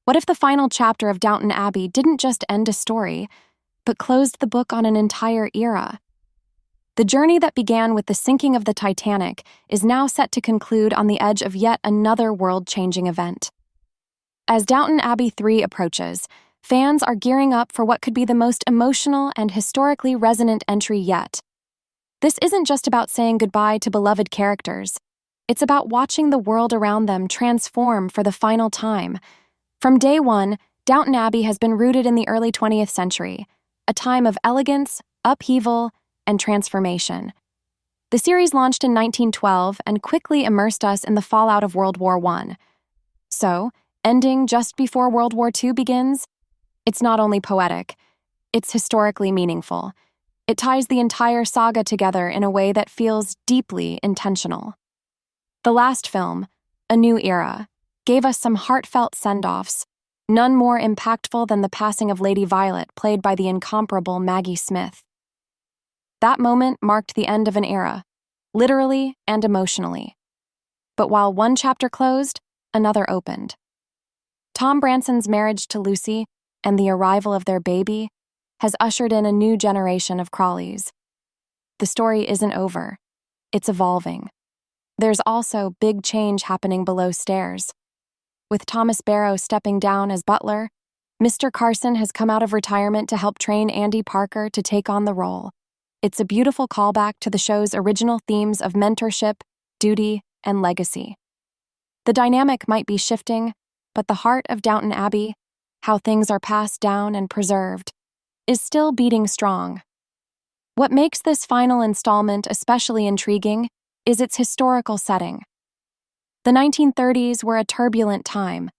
What if the final chapter of Downton Abbey didn't just end a story, but closed the book on an entire era? The journey that began with the sinking of the Titanic is now set to conclude on the edge of yet another world-changing event. As Downton Abbey 3 approaches, fans are gearing up for what could be the most emotional and historically resonant entry yet. This isn't just about saying goodbye to beloved characters. It's about watching the world around them transform for the final time. From day one, Downton Abbey has been rooted in the early 20th century, a time of elegance, upheaval, and transformation. The series launched in 1912 and quickly immersed us in the fallout of World War I. So, ending just before World War II begins? It's not only poetic, it's historically meaningful. It ties the entire saga together in a way that feels deeply intentional. The last film, A New Era, gave us some heartfelt send-offs, none more impactful than the passing of Lady Violet, played by the incomparable Maggie Smith. That moment marked the end of an era, literally and emotionally. But while one chapter closed, another opened. Tom Branson's marriage to Lucy and the arrival of their baby has ushered in a new generation of Crawleys. The story isn't over. It's evolving. There's also big change happening below stairs. With Thomas Barrow stepping down as butler, Mr. Carson has come out of retirement to help train Andy Parker to take on the role. It's a beautiful callback to the show's original themes of mentorship, duty, and legacy. The dynamic might be shifting, but the heart of Downton Abbey, how things are passed down and preserved, is still beating strong. What makes this final installment especially intriguing is its historical setting. The 1930s were a turbulent time,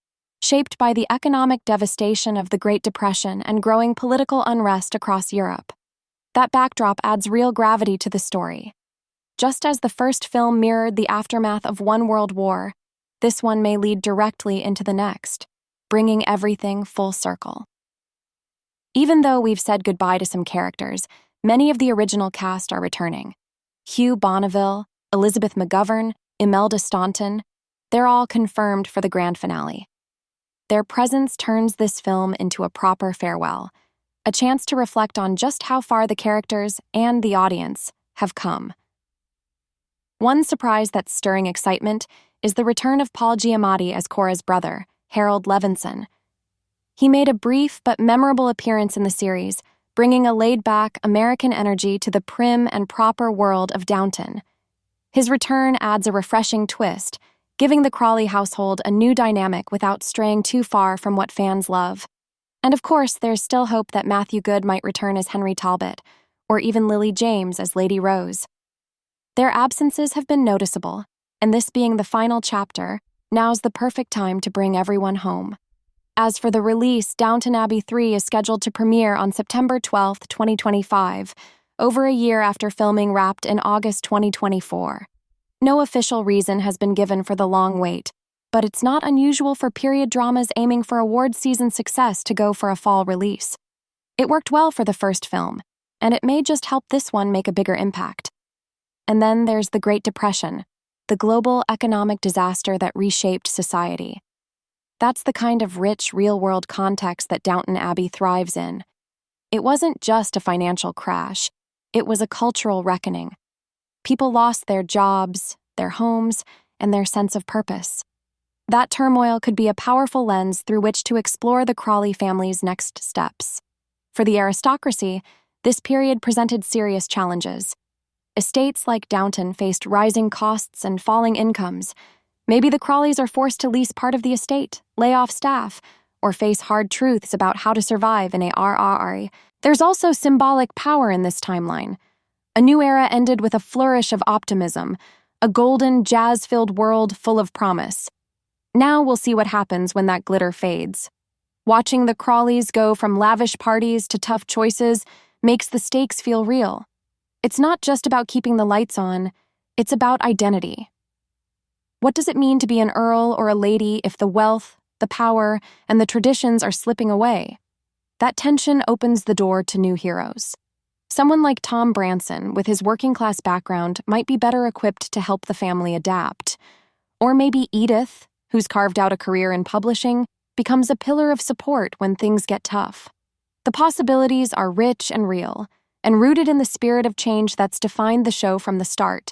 shaped by the economic devastation of the Great Depression and growing political unrest across Europe. That backdrop adds real gravity to the story. Just as the first film mirrored the aftermath of one world war, this one may lead directly into the next, bringing everything full circle. Even though we've said goodbye to some characters, many of the original cast are returning. Hugh Bonneville, Elizabeth McGovern, Imelda Staunton, they're all confirmed for the grand finale. Their presence turns this film into a proper farewell, a chance to reflect on just how far the characters and the audience have come. One surprise that's stirring excitement is the return of Paul Giamatti as Cora's brother, Harold Levinson. He made a brief but memorable appearance in the series, bringing a laid-back American energy to the prim and proper world of Downton. His return adds a refreshing twist, giving the Crawley household a new dynamic without straying too far from what fans love. And of course, there's still hope that Matthew Goode might return as Henry Talbot, or even Lily James as Lady Rose. Their absences have been noticeable, and this being the final chapter, now's the perfect time to bring everyone home. As for the release, Downton Abbey 3 is scheduled to premiere on September 12, 2025, over a year after filming wrapped in August 2024. No official reason has been given for the long wait, but it's not unusual for period dramas aiming for award season success to go for a fall release. It worked well for the first film, and it may just help this one make a bigger impact. And then there's the Great Depression, the global economic disaster that reshaped society. That's the kind of rich, real-world context that Downton Abbey thrives in. It wasn't just a financial crash, it was a cultural reckoning. People lost their jobs, their homes, and their sense of purpose. That turmoil could be a powerful lens through which to explore the Crawley family's next steps. For the aristocracy, this period presented serious challenges. Estates like Downton faced rising costs and falling incomes. Maybe the Crawleys are forced to lease part of the estate, lay off staff, or face hard truths about how to survive in a RRR. There's also symbolic power in this timeline. A new era ended with a flourish of optimism, a golden, jazz-filled world full of promise. Now we'll see what happens when that glitter fades. Watching the Crawleys go from lavish parties to tough choices makes the stakes feel real. It's not just about keeping the lights on, it's about identity. What does it mean to be an earl or a lady if the wealth, the power, and the traditions are slipping away? That tension opens the door to new heroes. Someone like Tom Branson, with his working-class background, might be better equipped to help the family adapt. Or maybe Edith, who's carved out a career in publishing, becomes a pillar of support when things get tough. The possibilities are rich and real, and rooted in the spirit of change that's defined the show from the start.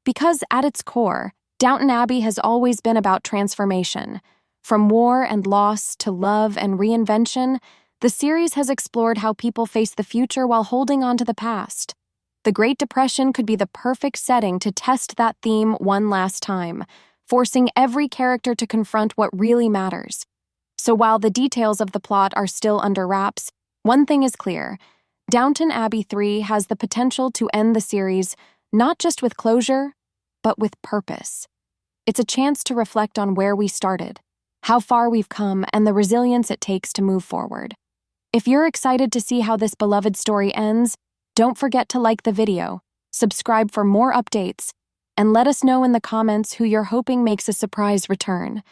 Because at its core, Downton Abbey has always been about transformation. From war and loss to love and reinvention, the series has explored how people face the future while holding on to the past. The Great Depression could be the perfect setting to test that theme one last time, forcing every character to confront what really matters. So while the details of the plot are still under wraps, one thing is clear: Downton Abbey 3 has the potential to end the series not just with closure, but with purpose. It's a chance to reflect on where we started, how far we've come, and the resilience it takes to move forward. If you're excited to see how this beloved story ends, don't forget to like the video, subscribe for more updates, and let us know in the comments who you're hoping makes a surprise return.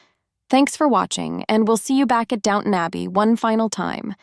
Thanks for watching, and we'll see you back at Downton Abbey one final time.